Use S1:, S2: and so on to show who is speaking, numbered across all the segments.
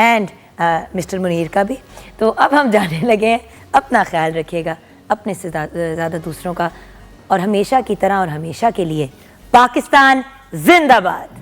S1: And mister Munir का भी। तो अब हम जाने लगे हैं। अपना ख्याल रखिएगा, अपने से ज़्यादा दूसरों का, और हमेशा की तरह और हमेशा के लिए पाकिस्तान जिंदाबाद।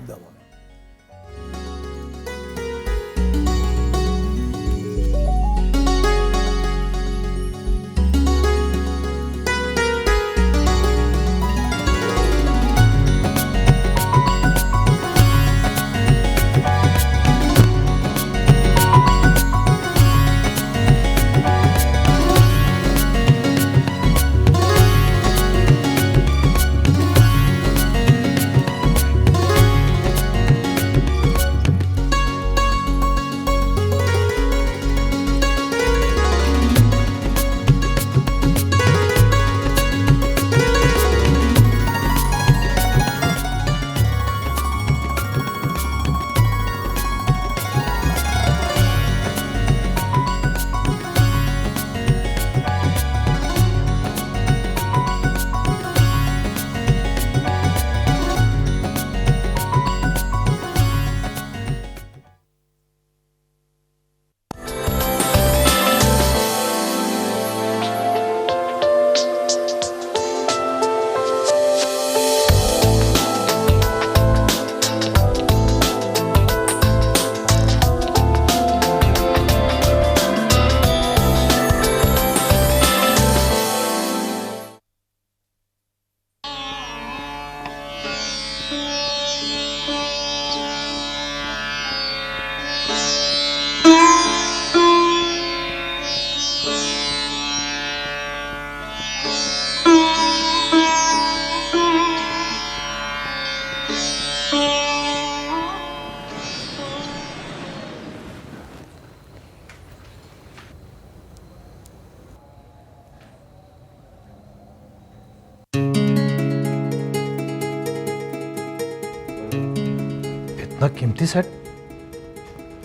S2: इतना कीमती सेट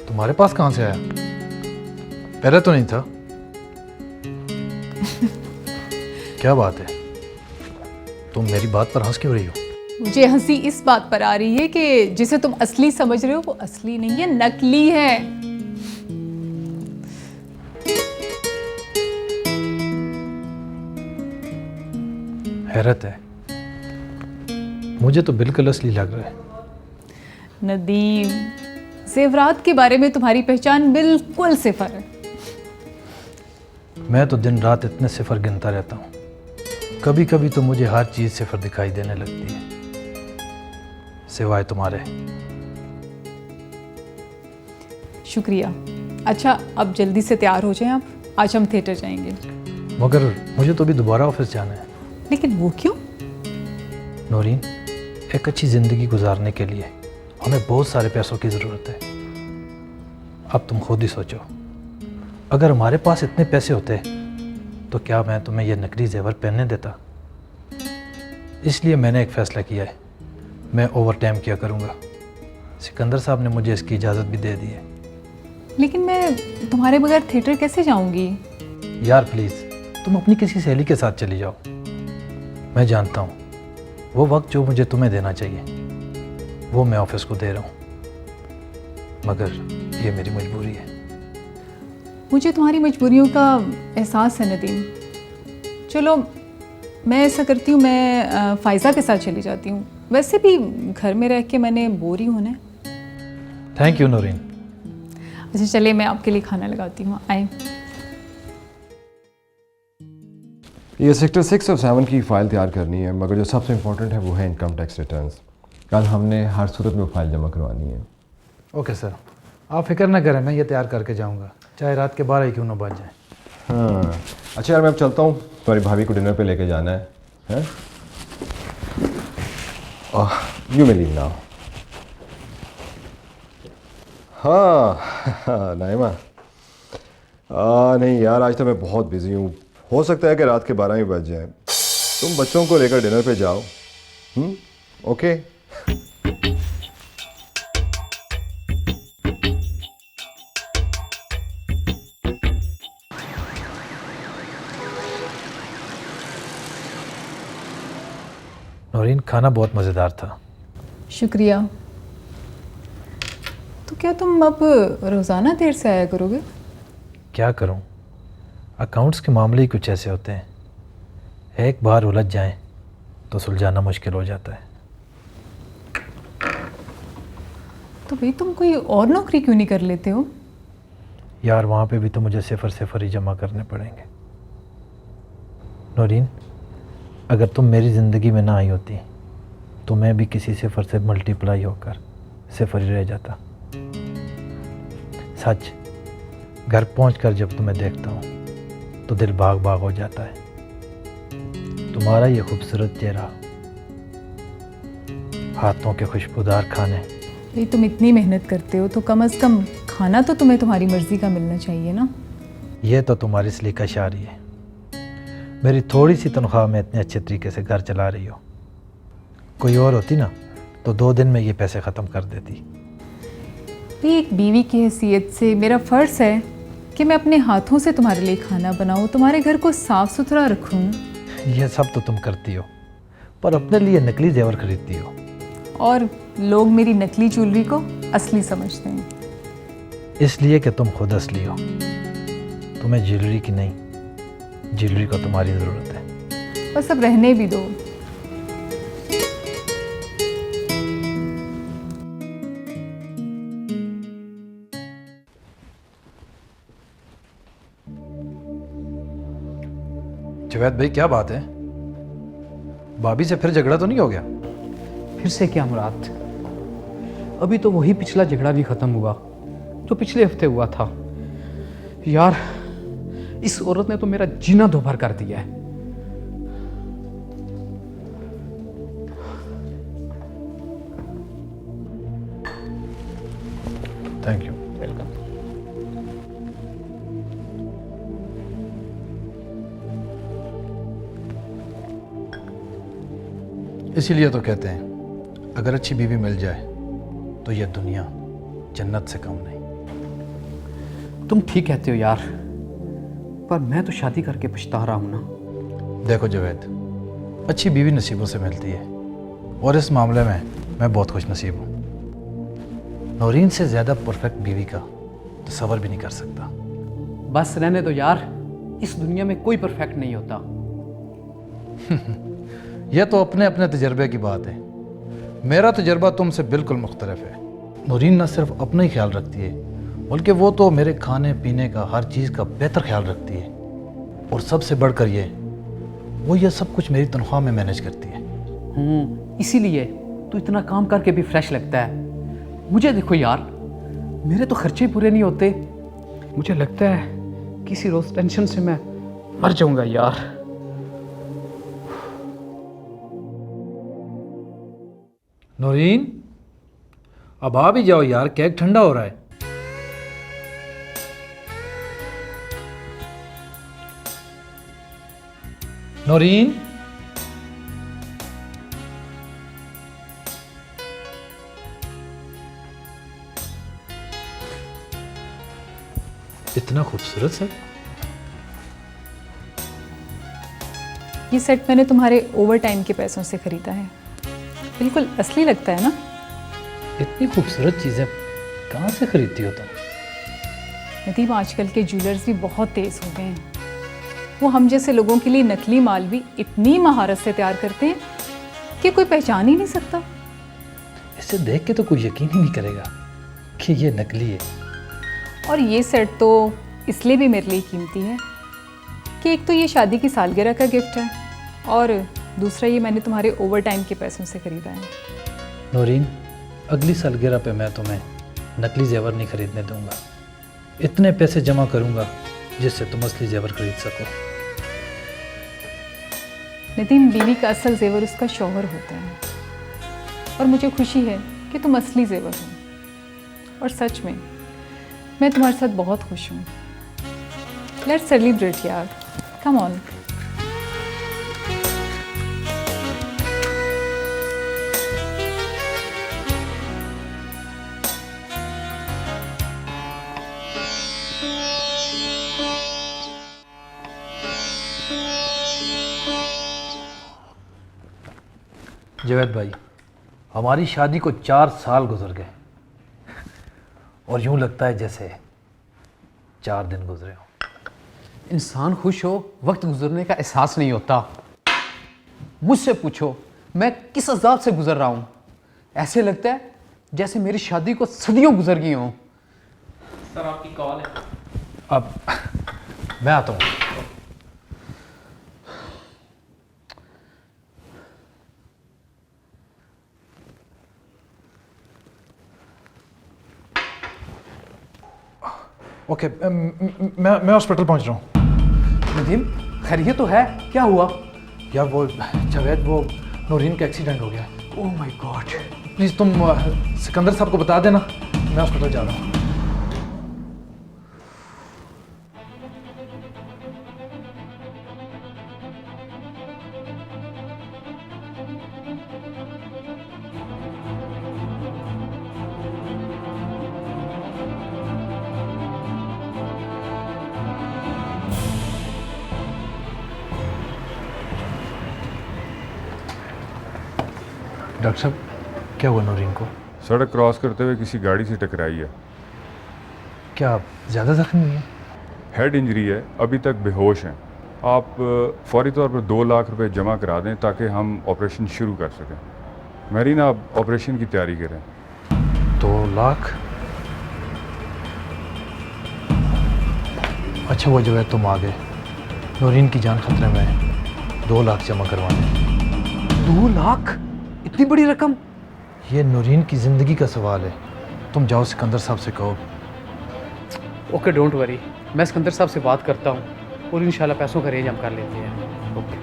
S2: तुम्हारे पास कहां से आया? पहले तो नहीं था। क्या बात है, तुम मेरी बात पर हंस क्यों रही हो?
S3: मुझे हंसी इस बात पर आ रही है कि जिसे तुम असली समझ रहे हो वो असली नहीं है, नकली है।
S2: हैरत है, मुझे तो बिल्कुल असली लग रहा है।
S3: नदीम, जेवरात के बारे में तुम्हारी पहचान बिल्कुल सिफर है।
S2: मैं तो दिन रात इतने सिफर गिनता रहता हूँ, कभी कभी तो मुझे हर चीज सिफर दिखाई देने लगती है, सिवाय तुम्हारे।
S3: शुक्रिया। अच्छा, अब जल्दी से तैयार हो जाएं आप, आज हम थिएटर जाएंगे।
S2: मगर मुझे तो भी दोबारा ऑफिस जाना है।
S3: लेकिन वो क्यों?
S2: नौरीन, एक अच्छी ज़िंदगी गुजारने के लिए हमें बहुत सारे पैसों की ज़रूरत है। अब तुम खुद ही सोचो, अगर हमारे पास इतने पैसे होते तो क्या मैं तुम्हें यह नकली जेवर पहनने देता? इसलिए मैंने एक फ़ैसला किया है, मैं ओवर टाइम किया करूँगा। सिकंदर साहब ने मुझे इसकी इजाज़त भी दे दी है।
S3: लेकिन मैं तुम्हारे बगैर थिएटर कैसे जाऊंगी?
S2: यार प्लीज़, तुम अपनी किसी सहेली के साथ चली जाओ। मैं जानता हूँ वो वक्त जो मुझे तुम्हें देना चाहिए वो मैं ऑफिस को दे रहा हूँ, मगर ये मेरी मजबूरी है।
S3: मुझे तुम्हारी मजबूरियों का एहसास है नदीम। चलो, मैं ऐसा करती हूँ, मैं फ़ाइज़ा के साथ चली जाती हूँ। वैसे भी घर में रह के मैंने बोर ही होना है।
S2: Thank you Naureen.
S3: अच्छा चलिए, मैं आपके लिए खाना लगाती हूँ, आए।
S4: ये सेक्टर 6 और 7 की फ़ाइल तैयार करनी है, मगर जो सबसे इम्पोर्टेंट है वो है इनकम टैक्स रिटर्न्स। कल हमने हर सूरत में फाइल जमा करवानी है।
S2: ओके सर, आप फिक्र ना करें, मैं ये तैयार करके जाऊँगा, चाहे रात के 12 ही क्यों ना बज जाए।
S4: हाँ अच्छा यार, मैं अब चलता हूँ, तुम्हारी भाभी को डिनर पे लेके जाना है। You may leave now. हाँ नाइमा, नहीं यार, आज तो मैं बहुत बिजी हूँ, हो सकता है कि रात के 12 ही बज जाए। तुम बच्चों को लेकर डिनर पे जाओ। ओके।
S2: नौरीन, खाना बहुत मज़ेदार था।
S3: शुक्रिया। तो क्या तुम अब रोज़ाना देर से आया करोगे?
S2: क्या करूं, अकाउंट्स के मामले ही कुछ ऐसे होते हैं, एक बार उलझ जाएं तो सुलझाना मुश्किल हो जाता है।
S3: तो भाई तुम कोई और नौकरी क्यों नहीं कर लेते हो?
S2: यार वहाँ पे भी तो मुझे सिफर ही जमा करने पड़ेंगे। नौरीन, अगर तुम मेरी ज़िंदगी में ना आई होती तो मैं भी किसी सिफर से मल्टीप्लाई होकर सिफर ही रह जाता। सच, घर पहुंचकर जब तुम्हें देखता हूँ तो दिल भाग भाग हो जाता है। तुम्हारा ये खूबसूरत चेहरा, हाथों के खुशबूदार खाने।
S3: भाई तुम इतनी मेहनत करते हो तो कम से कम खाना तो तुम्हें तुम्हारी मर्ज़ी का मिलना चाहिए ना।
S2: ये तो तुम्हारी सलीका शारी है। मेरी थोड़ी सी तनख्वाह में इतने अच्छे तरीके से घर चला रही हो। कोई और होती ना तो 2 दिन में ये पैसे ख़त्म कर देती।
S3: भाई एक बीवी की हैसियत से मेरा फ़र्ज़ है कि मैं अपने हाथों से तुम्हारे लिए खाना बनाऊँ, तुम्हारे घर को साफ़ सुथरा रखूँ।
S2: ये सब तो तुम करती हो, पर अपने लिए नकली जेवर खरीदती हो।
S3: और लोग मेरी नकली ज्वेलरी को असली समझते हैं।
S2: इसलिए कि तुम खुद असली हो। तुम्हें ज्वेलरी की नहीं, ज्वेलरी को तुम्हारी ज़रूरत है।
S3: बस अब रहने भी दो।
S2: जवेद भाई, क्या बात है? भाभी से फिर झगड़ा तो नहीं हो गया?
S5: फिर से क्या मुराद? अभी तो वही पिछला झगड़ा भी खत्म हुआ जो पिछले हफ्ते हुआ था। यार, इस औरत ने तो मेरा जीना दोभर कर दिया है।
S2: Thank you.
S5: वेलकम।
S2: इसीलिए तो कहते हैं अगर अच्छी बीवी मिल जाए तो यह दुनिया जन्नत से कम नहीं।
S5: तुम ठीक कहते हो यार, पर मैं तो शादी करके पछता रहा हूं ना।
S2: देखो जवेद, अच्छी बीवी नसीबों से मिलती है और इस मामले में मैं बहुत खुश नसीब हूँ। नौरीन से ज़्यादा परफेक्ट बीवी का तसव्वुर भी नहीं कर सकता।
S5: बस रहने दो यार, इस दुनिया में कोई परफेक्ट नहीं होता।
S2: यह तो अपने अपने तजर्बे की बात है। मेरा तजर्बा तुमसे बिल्कुल मुख्तलिफ है। नौरीन न सिर्फ अपना ही ख्याल रखती है, बल्कि वो तो मेरे खाने पीने का हर चीज़ का बेहतर ख्याल रखती है। और सबसे बढ़कर ये, वो ये सब कुछ मेरी तनख्वाह में मैनेज करती है।
S5: इसीलिए तो इतना काम करके भी फ्रेश लगता है। मुझे देखो यार, मेरे तो खर्चे पूरे नहीं होते। मुझे लगता है किसी रोज़ टेंशन से मैं मर जाऊंगा यार।
S2: नौरीन, अब आ भी जाओ यार, केक ठंडा हो रहा है। नौरीन, इतना खूबसूरत सेट।
S3: ये सेट मैंने तुम्हारे ओवर टाइम के पैसों से ख़रीदा है। बिल्कुल असली लगता है ना।
S2: इतनी खूबसूरत चीज़ें कहाँ से खरीदती हो तुम?
S3: नदीम, आजकल के ज्वेलर्स भी बहुत तेज़ हो गए हैं। वो हम जैसे लोगों के लिए नकली माल भी इतनी महारत से तैयार करते हैं कि कोई पहचान ही नहीं सकता।
S2: इसे देख के तो कोई यकीन ही नहीं करेगा कि ये नकली है।
S3: और ये सेट तो इसलिए भी मेरे लिए कीमती है कि एक तो ये शादी की सालगिरह का गिफ्ट है और दूसरा ये मैंने तुम्हारे ओवर टाइम के पैसों से ख़रीदा है।
S2: नौरीन, अगली सालगिरह पे मैं तुम्हें नकली जेवर नहीं खरीदने दूंगा। इतने पैसे जमा करूंगा जिससे तुम असली जेवर खरीद सको।
S3: नितिन, बीवी का असल जेवर उसका शौहर होता है और मुझे खुशी है कि तुम असली जेवर हो। और सच में मैं तुम्हारे साथ बहुत खुश हूँ। लेट्स सेलिब्रेट यार, कम ऑन।
S2: जवेद भाई, हमारी शादी को 4 साल गुजर गए और यूं लगता है जैसे 4 दिन गुजरे हो।
S5: इंसान खुश हो वक्त गुजरने का एहसास नहीं होता। मुझसे पूछो मैं किस अजाब से गुजर रहा हूँ। ऐसे लगता है जैसे मेरी शादी को सदियों गुजर गई हों।
S6: सर आपकी कॉल है।
S2: अब मैं आता हूँ। ओके, मैं हॉस्पिटल पहुंच रहा हूँ।
S5: नदीम खैरियत तो है, क्या हुआ?
S2: यार वो जावेद, वो नौरीन का एक्सीडेंट हो गया।
S5: Oh my God.
S2: प्लीज़ तुम सिकंदर साहब को बता देना, मैं हॉस्पिटल जा रहा हूँ। डॉक्टर साहब, क्या हुआ नौरीन को?
S7: सड़क क्रॉस करते हुए किसी गाड़ी से टकराई है।
S2: क्या ज़्यादा जख्मी हुई है?
S7: हेड इंजरी है, अभी तक बेहोश हैं। आप फौरी तौर पर 2 लाख रुपए जमा करा दें ताकि हम ऑपरेशन शुरू कर सकें। मेरी ना आप ऑपरेशन की तैयारी करें।
S2: 2 लाख? अच्छा हुआ जो है तुम आ गए। नौरीन की जान खतरे में है। 2 लाख जमा करवाने।
S5: 2 लाख? इतनी बड़ी रकम?
S2: ये नौरीन की ज़िंदगी का सवाल है। तुम जाओ सिकंदर साहब से कहो।
S5: ओके डोंट वरी, मैं सिकंदर साहब से बात करता हूँ और इंशाल्लाह पैसों का अरेंज हम कर लेते हैं। ओके।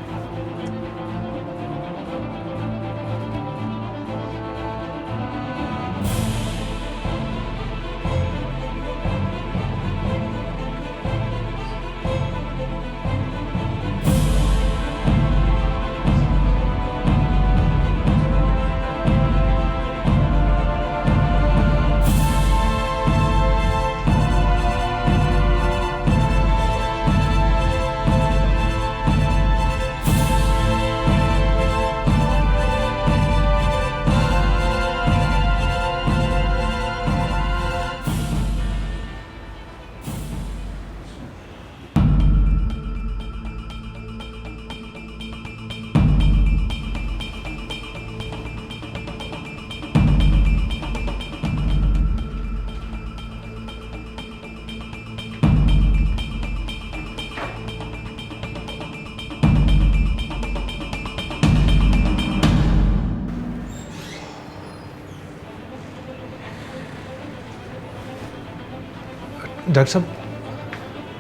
S2: डॉक्टर साहब,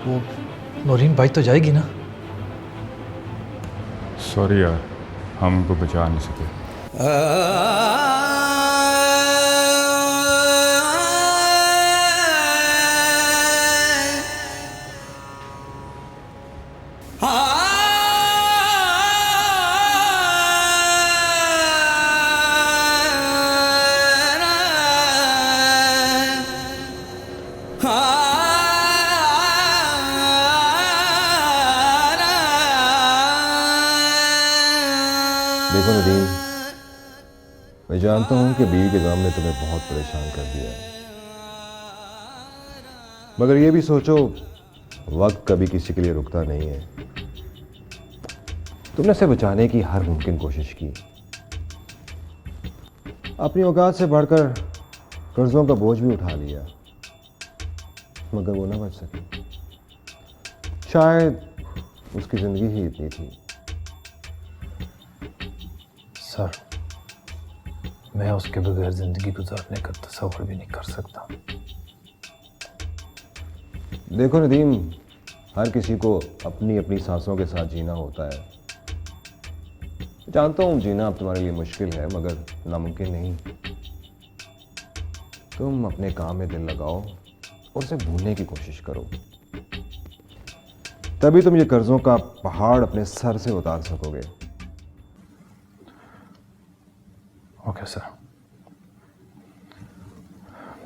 S2: वो नौरीन बाइक तो जाएगी ना?
S7: सॉरी यार, हम उनको बचा नहीं सके।
S4: देखो नदीम, मैं जानता हूँ कि बीवी के गम ने तुम्हें बहुत परेशान कर दिया है, मगर ये भी सोचो वक्त कभी किसी के लिए रुकता नहीं है। तुमने उसे बचाने की हर मुमकिन कोशिश की, अपनी औकात से बढ़कर कर्जों का बोझ भी उठा लिया, मगर वो ना बच सकी। शायद उसकी जिंदगी ही इतनी थी।
S2: सर, मैं उसके बगैर ज़िंदगी गुजारने का तस्वर भी नहीं कर सकता।
S4: देखो नदीम, हर किसी को अपनी अपनी सांसों के साथ जीना होता है। जानता हूँ जीना अब तुम्हारे लिए मुश्किल है, मगर नामुमकिन नहीं। तुम अपने काम में दिल लगाओ और उसे भूलने की कोशिश करो, तभी तुम ये कर्जों का पहाड़ अपने सर से उतार सकोगे।
S2: ओके सर,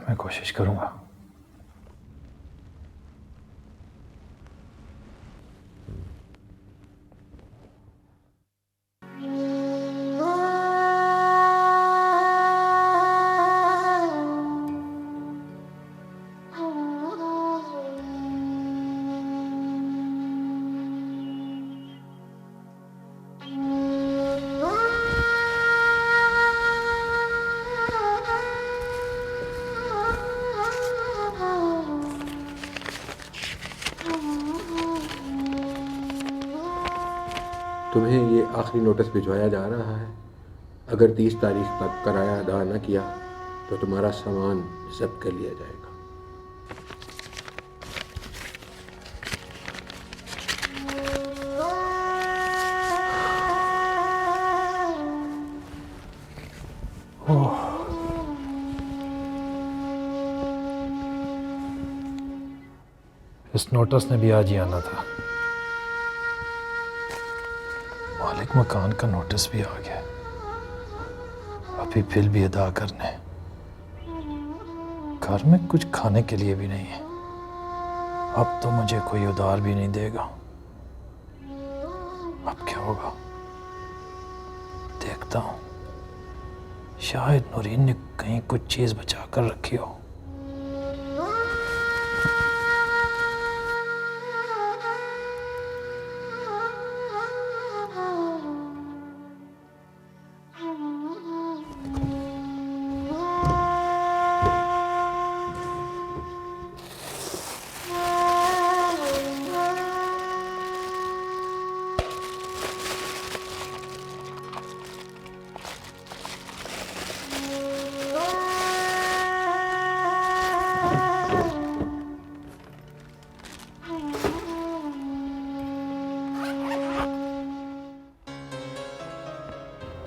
S2: मैं कोशिश करूंगा।
S8: तुम्हें ये आखिरी नोटिस भिजवाया जा रहा है। अगर 30 तारीख तक किराया अदा न किया तो तुम्हारा सामान जब्त कर लिया जाएगा।
S2: इस नोटिस ने भी आज ही आना था। मालिक मकान का नोटिस भी आ गया, अभी बिल भी अदा करने। घर में कुछ खाने के लिए भी नहीं है। अब तो मुझे कोई उधार भी नहीं देगा। अब क्या होगा देखता हूँ। शायद नूरीन ने कहीं कुछ चीज बचा कर रखी हो।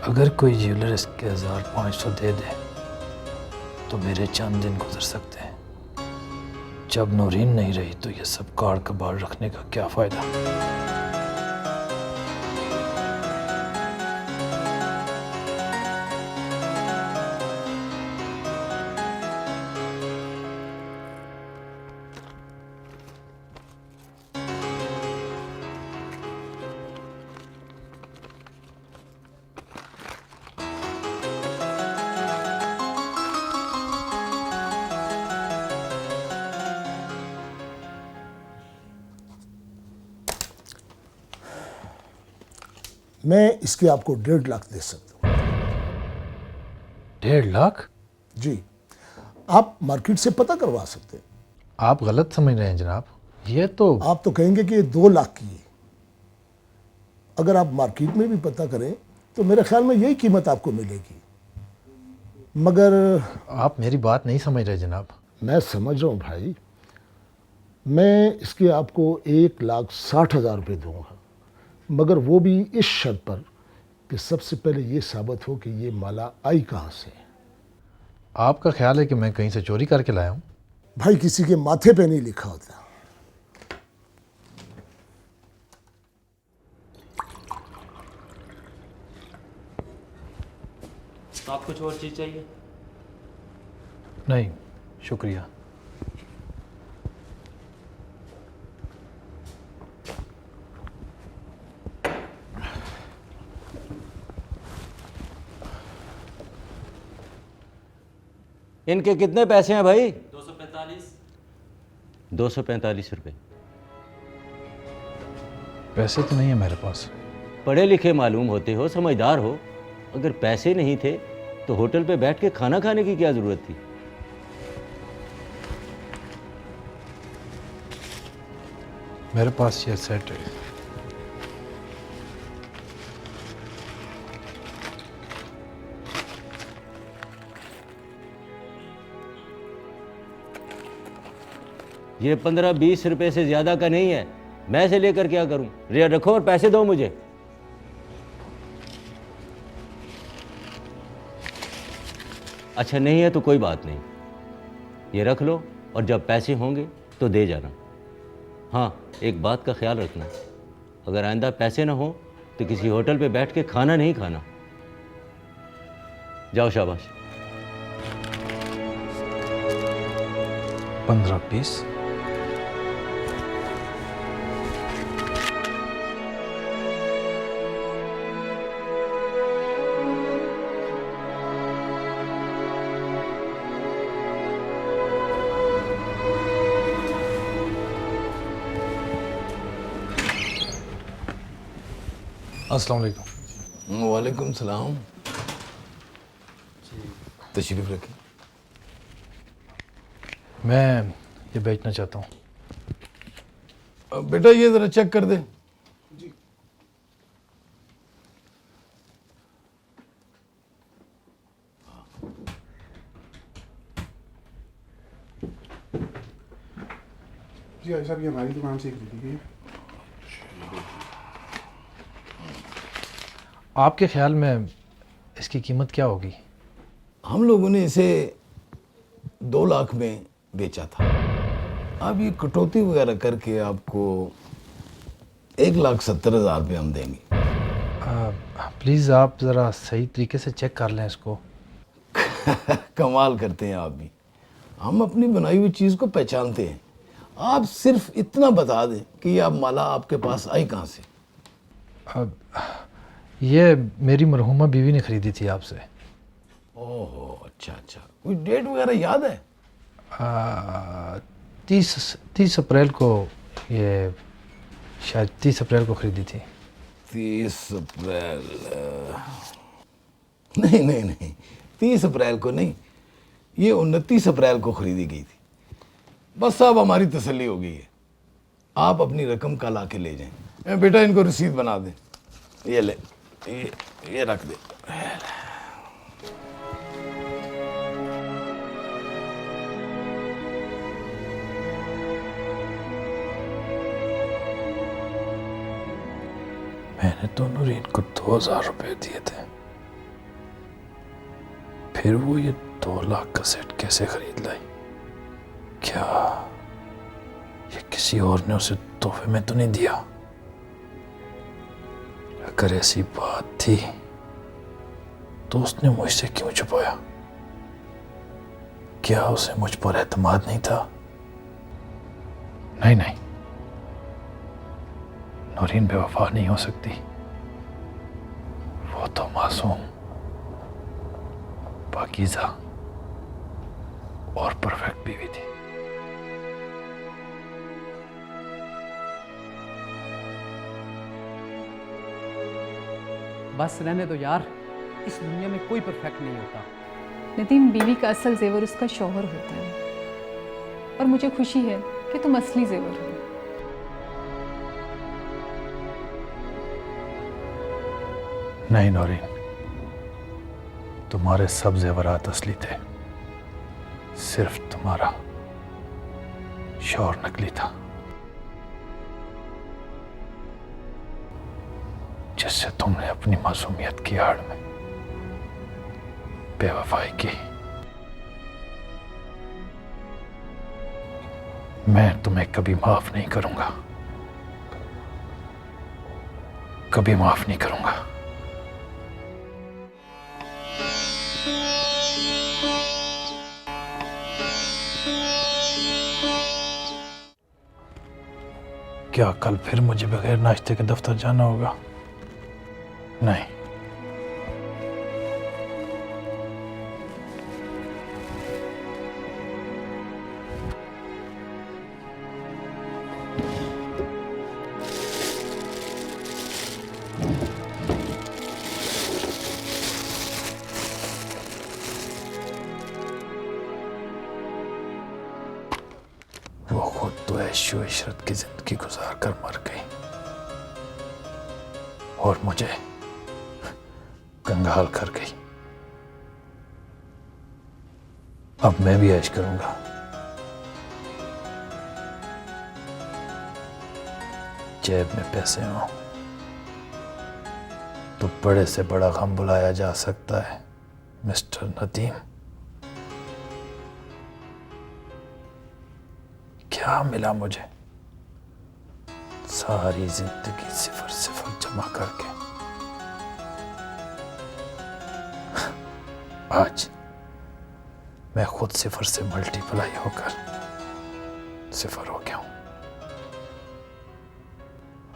S2: अगर कोई ज्वेलर इसके 1500 दे दे तो मेरे चंद दिन गुजर सकते हैं। जब नूरीन नहीं रही तो ये सब कार कबाड़ रखने का क्या फायदा।
S9: मैं इसके आपको 1.5 लाख दे सकता हूँ।
S2: 1.5 लाख?
S9: जी, आप मार्केट से पता करवा सकते हैं।
S2: आप गलत समझ रहे हैं जनाब। ये तो
S9: आप तो कहेंगे कि ये 2 लाख की है। अगर आप मार्केट में भी पता करें तो मेरे ख्याल में यही कीमत आपको मिलेगी। मगर
S2: आप मेरी बात नहीं समझ रहे जनाब।
S9: मैं समझ रहा हूँ भाई। मैं इसके आपको 1,60,000 रुपये दूंगा, मगर वो भी इस शर्त पर कि सबसे पहले ये साबित हो कि ये माला आई कहाँ से।
S2: आपका ख्याल है कि मैं कहीं से चोरी करके लाया हूँ?
S9: भाई किसी के माथे पे नहीं लिखा होता।
S6: तो आप कुछ और चीज़ चाहिए?
S2: नहीं शुक्रिया।
S10: इनके कितने पैसे हैं भाई?
S6: 245।
S10: 245 रुपये।
S2: पैसे तो नहीं है मेरे पास।
S10: पढ़े लिखे मालूम होते हो, समझदार हो। अगर पैसे नहीं थे तो होटल पे बैठ के खाना खाने की क्या ज़रूरत थी?
S2: मेरे पास ये सेट है।
S10: ये 15-20 रुपए से ज़्यादा का नहीं है। मैं इसे लेकर क्या करूं? ये रखो और पैसे दो मुझे। अच्छा नहीं है तो कोई बात नहीं, ये रख लो और जब पैसे होंगे तो दे जाना। हाँ, एक बात का ख्याल रखना, अगर आइंदा पैसे ना हो तो किसी होटल पे बैठ के खाना नहीं खाना। जाओ शाबाश।
S2: 15-20। अस्सलाम वालेकुम।
S11: वालेकुम सलाम। तशरीफ रखें।
S2: मैं ये बेचना चाहता हूँ।
S11: बेटा ये ज़रा चेक कर दे।
S12: जी भाई साहब, ये हमारी दुकान से खरीदी गई है।
S2: आपके ख्याल में इसकी कीमत क्या होगी?
S11: हम लोगों ने इसे 2 लाख में बेचा था। अब ये कटौती वगैरह करके आपको 1,70,000 रुपये हम देंगे।
S2: प्लीज़ आप ज़रा सही तरीके से चेक कर लें इसको।
S11: कमाल करते हैं आप भी। हम अपनी बनाई हुई चीज़ को पहचानते हैं। आप सिर्फ इतना बता दें कि ये आप माला आपके पास आई कहाँ से।
S2: ये मेरी मरहुमा बीवी ने ख़रीदी थी आपसे।
S11: ओहो, अच्छा अच्छा। कोई डेट वगैरह याद है?
S2: 30 अप्रैल को, ये शायद 30 अप्रैल को ख़रीदी थी।
S11: 30 अप्रैल? नहीं नहीं नहीं, 30 अप्रैल को नहीं, ये 29 अप्रैल को ख़रीदी गई थी। बस साहब, हमारी तसल्ली हो गई है। आप अपनी रकम कल आके ले जाएं। बेटा, इनको रसीद बना दें। ये ले, ये रख दे।
S2: मैंने तो नूरीन को 2000 रुपये दिए थे, फिर वो ये 2 लाख का सेट कैसे खरीद लाई? क्या ये किसी और ने उसे तोहफे में तो नहीं दिया? अगर ऐसी बात थी तो उसने मुझसे क्यों छुपाया? क्या उसे मुझ पर एतमाद नहीं था? नहीं नहीं, नूरीन बेवफा नहीं हो सकती। वो तो मासूम, पाकीज़ा और परफेक्ट बीवी थी।
S5: बस रहने दो यार, इस दुनिया में कोई परफेक्ट नहीं होता।
S3: नदीम, बीवी का असल जेवर उसका शौहर होता है, और मुझे खुशी है कि तुम असली जेवर हो।
S2: नहीं नौरीन, तुम्हारे सब जेवरात असली थे, सिर्फ तुम्हारा शौहर नकली था, जिससे तुमने अपनी मासूमियत की आड़ में बेवफाई की। मैं तुम्हें कभी माफ नहीं करूंगा, कभी माफ नहीं करूंगा। क्या कल फिर मुझे बगैर नाश्ते के दफ्तर जाना होगा? नहीं। वो खुद तो ऐशो इशरत की जिंदगी गुजार कर मर गई, और मुझे कंगाल कर गई। अब मैं भी ऐश करूंगा। जेब में पैसे हों तो बड़े से बड़ा गम बुलाया जा सकता है मिस्टर नदीम। क्या मिला मुझे? सारी जिंदगी सिफर सिफर जमा करके आज मैं खुद सिफर से मल्टीप्लाई होकर सिफर हो गया हूं।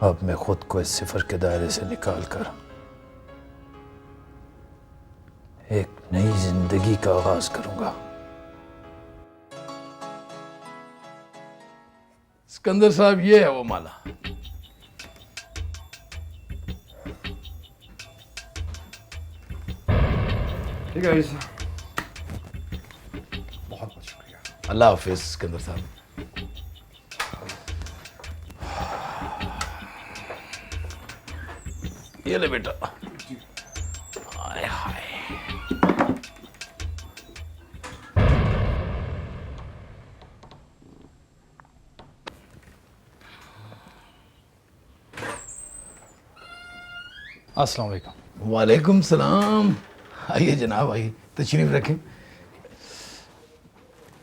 S2: अब मैं खुद को इस सिफर के दायरे से निकालकर एक नई जिंदगी का आगाज करूंगा।
S11: सिकंदर साहब, ये है वो माला।
S12: ठीक है भाई, बहुत बहुत शुक्रिया।
S11: अल्लाह हाफिज सिकंदर साहब। ये ले बेटा। हाय हाय।
S2: अस्सलाम वालेकुम।
S11: वालेकुम सलाम। आइए जनाब, आइए, तशरीफ रखें।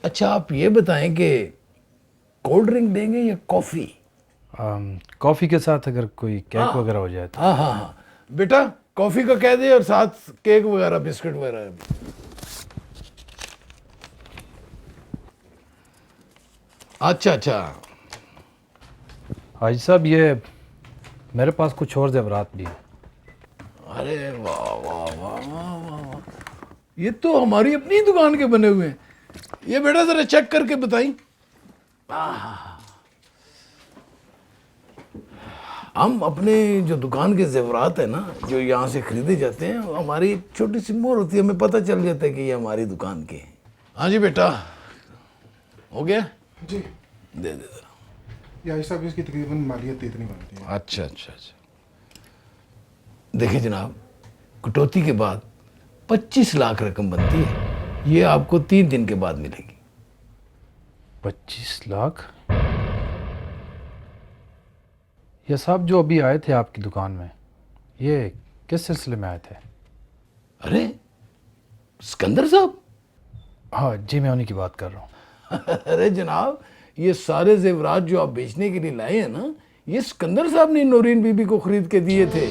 S11: अच्छा, आप ये बताएं कि कोल्ड ड्रिंक देंगे या कॉफ़ी?
S2: कॉफ़ी के साथ अगर कोई केक वगैरह हो जाए तो।
S11: हाँ हाँ हाँ, बेटा कॉफ़ी का कह दे और साथ केक वगैरह, बिस्किट वगैरह। अच्छा अच्छा।
S2: हाजी साहब, ये मेरे पास कुछ और ज़ेवरात भी हैं।
S11: अरे वाह वाह वाह वाह वाह वाह, ये तो हमारी अपनी दुकान के बने हुए हैं। ये बेटा ज़रा चेक करके बताई। हम अपने जो दुकान के ज़ेवरात है ना, जो यहाँ से ख़रीदे जाते हैं, हमारी एक छोटी सी मोहर होती है, हमें पता चल जाता है कि ये हमारी दुकान के हैं। हाँ जी बेटा, हो गया?
S12: जी
S11: दे दे ज़रा।
S12: ये हाजी साहब, इसकी तकरीबन मालियत इतनी बनती है।
S11: अच्छा अच्छा अच्छा। देखिए जनाब, कटौती के बाद 25 लाख रकम बनती है। ये आपको 3 दिन के बाद मिलेगी।
S2: 25 लाख? ये साहब जो अभी आए थे आपकी दुकान में, ये किस सिलसिले में आए थे?
S11: अरे सिकंदर साहब?
S2: हाँ जी, मैं उन्हीं की बात कर रहा हूँ।
S11: अरे जनाब, ये सारे जेवरात जो आप बेचने के लिए लाए हैं ना, ये सिकंदर साहब ने नौरीन बीबी को खरीद के दिए थे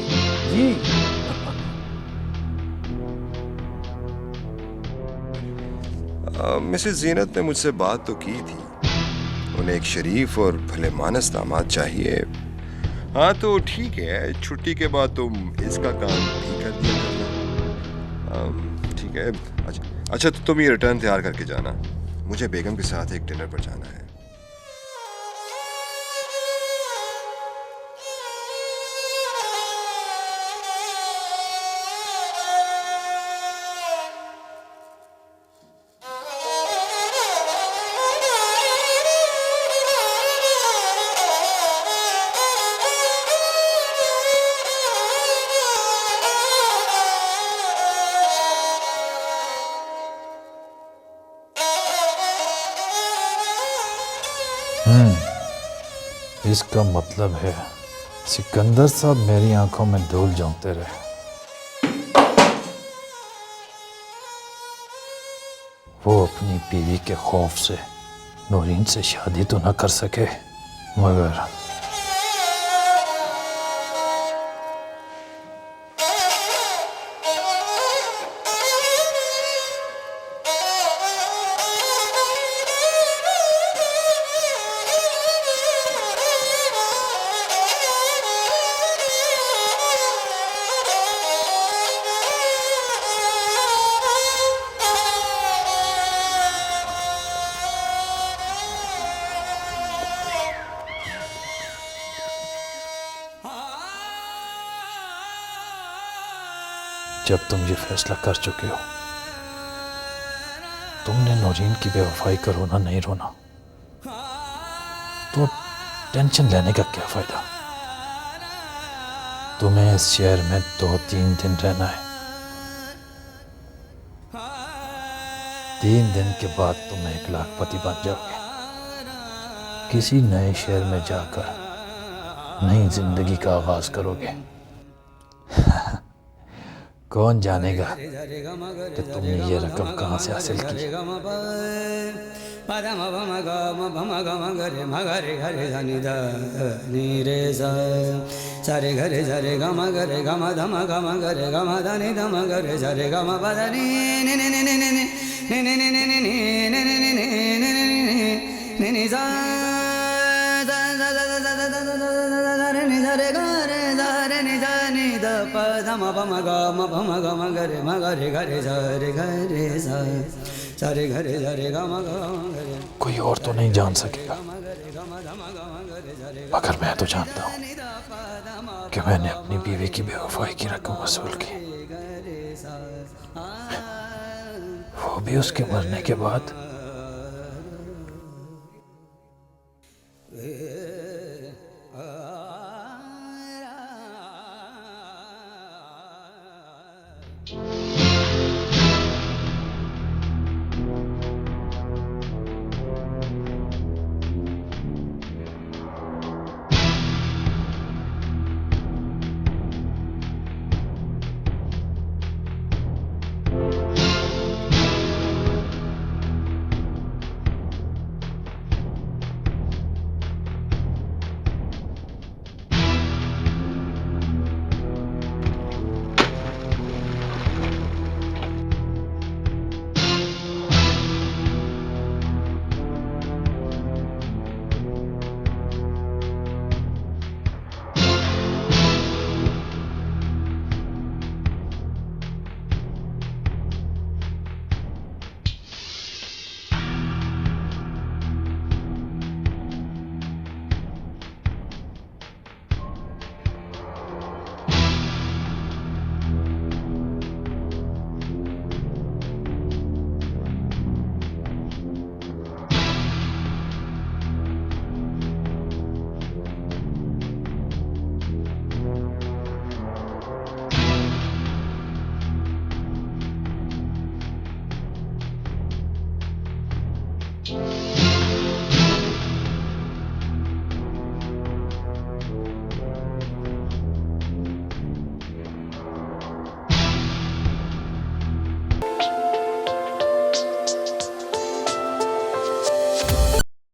S11: जी।
S4: मिसेस ज़ीनत ने मुझसे बात तो की थी, उन्हें एक शरीफ और भले मानस दामाद चाहिए। हाँ तो ठीक है, छुट्टी के बाद तुम इसका काम भी कर दिया करना। ठीक है। अच्छा तो तुम ये रिटर्न तैयार करके जाना, मुझे बेगम के साथ एक डिनर पर जाना है।
S2: इसका मतलब है सिकंदर साहब मेरी आंखों में धूल झोंकते रहे। वो अपनी बीवी के खौफ से नौरीन से शादी तो न कर सके, मगर जब तुम ये फैसला कर चुके हो, तुमने नौरीन की बेवफाई का रोना नहीं रोना, तो टेंशन लेने का क्या फायदा? तुम्हें इस शहर में 2-3 दिन रहना है। 3 दिन के बाद तुम 1 लाखपति बन जाओगे। किसी नए शहर में जाकर नई जिंदगी का आगाज करोगे। कौन जानेगा कि तुमने ये रकम कहाँ से हासिल की।
S13: सारे घरे झरे गम गरे गम धम गम गरे गम धनि धम गरे झरे गम बदनी नि नि नि नि नि नि नि नि नि नि नि नि नि नि धम भम गम गरे म गरे घरे झरे घरे सारे घरे झरे गम गरे।
S2: कोई और तो नहीं जान सकेगा, मगर मैं तो जानता हूँ कि मैंने अपनी बीवी की बेवफाई की रकम वसूल की, वो भी उसके मरने के बाद।